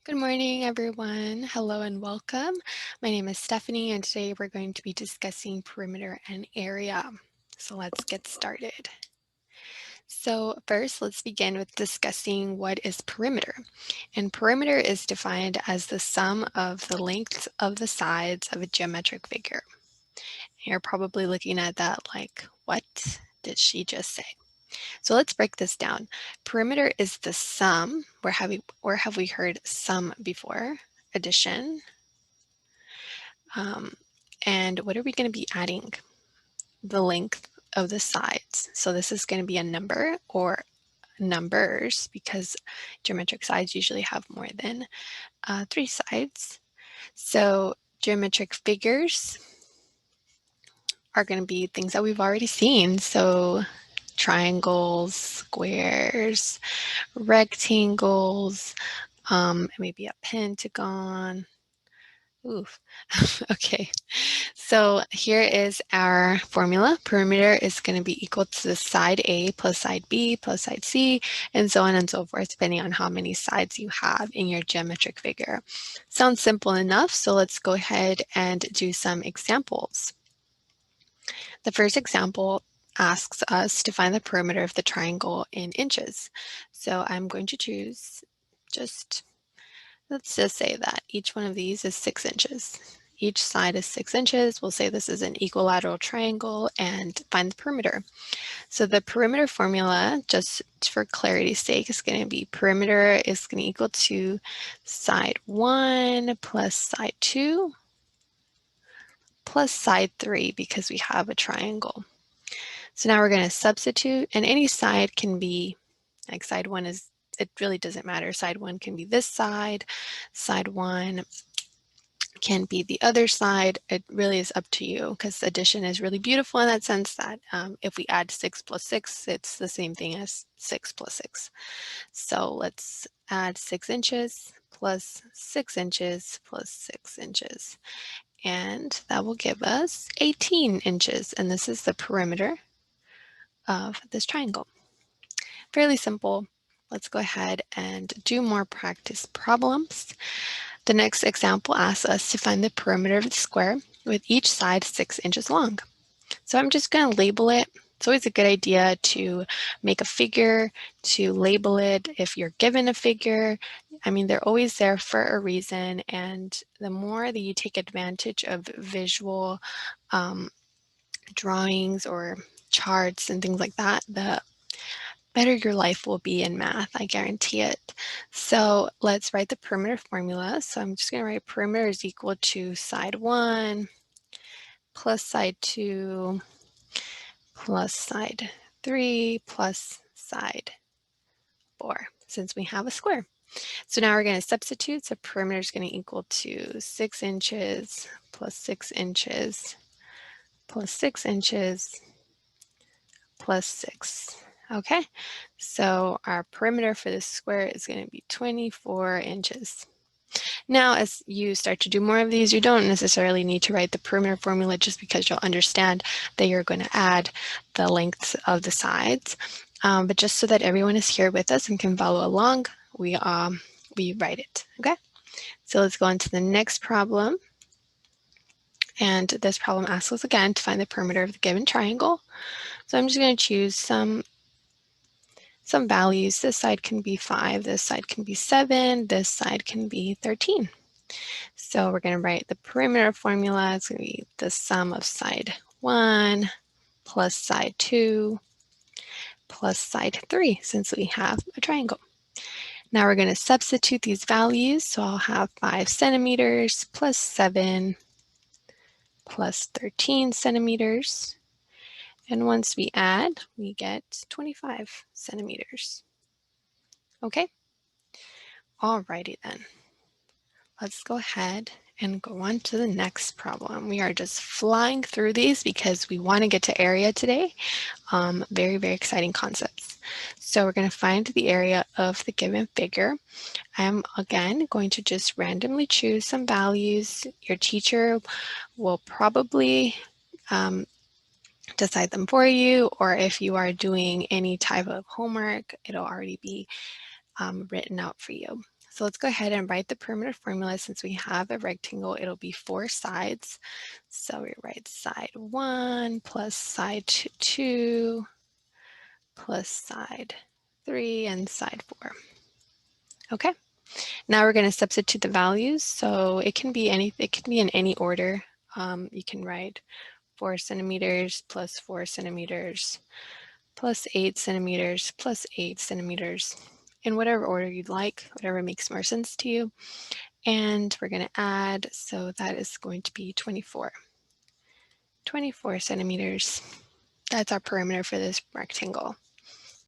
Good morning, everyone. Hello and welcome. My name is Stephanie, and today we're going to be discussing perimeter and area. So let's get started. So first, let's begin with discussing what is perimeter. And perimeter is defined as the sum of the lengths of the sides of a geometric figure. You're probably looking at that like, what did she just say? So let's break this down. Perimeter is the sum. Where have we heard sum before? Addition. And what are we going to be adding? The length of the sides. So this is going to be a number or numbers because geometric sides usually have more than 3 sides. So geometric figures are going to be things that we've already seen. So triangles, squares, rectangles, maybe a pentagon. Oof. Okay. So here is our formula. Perimeter is going to be equal to the side A plus side B plus side C, and so on and so forth, depending on how many sides you have in your geometric figure. Sounds simple enough, so let's go ahead and do some examples. The first example asks us to find the perimeter of the triangle in inches. So I'm going to choose let's just say that each one of these is 6 inches. Each side is 6 inches. We'll say this is an equilateral triangle and find the perimeter. So the perimeter formula, just for clarity's sake, is going to be perimeter is going to equal to side 1 plus side 2 plus side 3 because we have a triangle. So now we're going to substitute, and any side can be, like side 1 is, it really doesn't matter. Side 1 can be this side 1 can be the other side. It really is up to you because addition is really beautiful in that sense that if we add 6 plus 6, it's the same thing as 6 plus 6. So let's add 6 inches plus 6 inches plus 6 inches. And that will give us 18 inches. And this is the perimeter of this triangle. Fairly simple. Let's go ahead and do more practice problems. The next example asks us to find the perimeter of the square with each side 6 inches long. So I'm just going to label it. It's always a good idea to make a figure, to label it if you're given a figure. I mean, they're always there for a reason, and the more that you take advantage of visual drawings or charts and things like that, the better your life will be in math, I guarantee it. So let's write the perimeter formula. So I'm just going to write perimeter is equal to side 1 plus side 2 plus side 3 plus side 4, since we have a square. So now we're going to substitute. So perimeter is going to equal to 6 inches plus 6 inches plus 6 inches plus 6. Okay, so our perimeter for this square is going to be 24 inches. Now, as you start to do more of these, you don't necessarily need to write the perimeter formula just because you'll understand that you're going to add the lengths of the sides. But just so that everyone is here with us and can follow along, we write it, okay? So let's go on to the next problem. And this problem asks us again to find the perimeter of the given triangle. So I'm just going to choose some values. This side can be 5, this side can be 7, this side can be 13. So we're going to write the perimeter formula. It's going to be the sum of side 1 plus side 2 plus side 3, since we have a triangle. Now we're going to substitute these values. So I'll have 5 centimeters plus 7 plus 13 centimeters. And once we add, we get 25 centimeters. Okay? Alrighty then. Let's go ahead and go on to the next problem. We are just flying through these because we want to get to area today. Very, very exciting concepts. So we're going to find the area of the given figure. I'm, again, going to just randomly choose some values. Your teacher will probably decide them for you, or if you are doing any type of homework, it'll already be written out for you. So let's go ahead and write the perimeter formula. Since we have a rectangle, it'll be 4 sides. So we write side 1 plus side 2 plus side 3 and side 4. Okay, now we're going to substitute the values. So it can be in any order. You can write 4 centimeters plus 4 centimeters plus 8 centimeters plus 8 centimeters in whatever order you'd like, whatever makes more sense to you. And we're going to add, so that is going to be 24 centimeters. That's our perimeter for this rectangle.